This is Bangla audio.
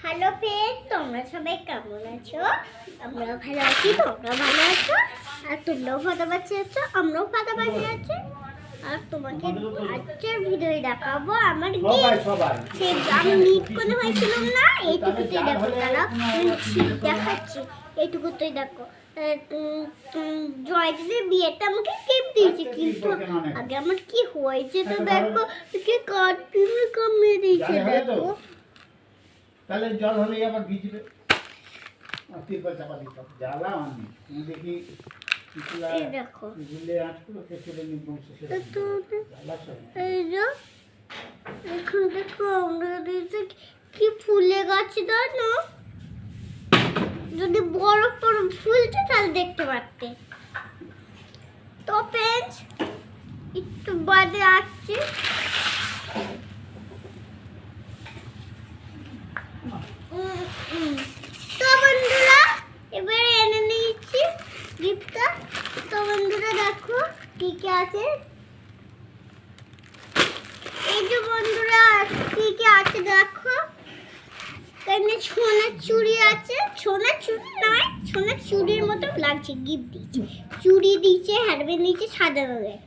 হ্যালো ফ্রেন্ড, তোমরা সবাই কেমন আছো? আমরা ভালো আছি, তোমরা ভালো আছো? আর তোমরাও ফাটাফাটি আছো, আমরাও ফাটাফাটি আছি। আর তোমাকে আজকের ভিডিও দেখাবো আমার আমি নিট করে হয়েছিলাম না, এইটুকুতেই দেখো। তারা দেখাচ্ছি, এইটুকুতেই দেখো। জয়দের বিয়েটা আমাকে গিফট দিয়েছে, কিন্তু আগে আমার কি হয়েছে তো দেখো, কমিয়ে দিয়েছে দেখো। তাহলে জল হলেই আবার ভিজবে। তিরপল চাপা দিতে হবে। জ্বালা আমি দেখি এই দেখো, ঝুলে আটকুলো কেটে নিব শেষে। এই যে এখন দেখো আমরা দিয়েছে কি ফুলে গাছে না, যদি বড় বড় ফুলটা তাহলে দেখতে পারতে। তো ফ্রেন্ডস, একটু বাদে আসছি। তো বন্ধুরা, এবারে এনে নিয়েছি গিফটটা। তো বন্ধুরা দেখো কি কি আছে। এই যে বন্ধুরা কি কি আছে দেখো। এখানে সোনার চুড়ি আছে, সোনার চুড়ি নয়, সোনার চুড়ির মতো লাগছে। গিফট দিয়েছে, চুড়ি দিয়েছে, হেয়ারব্যান্ড দিয়েছে সাদা রঙের।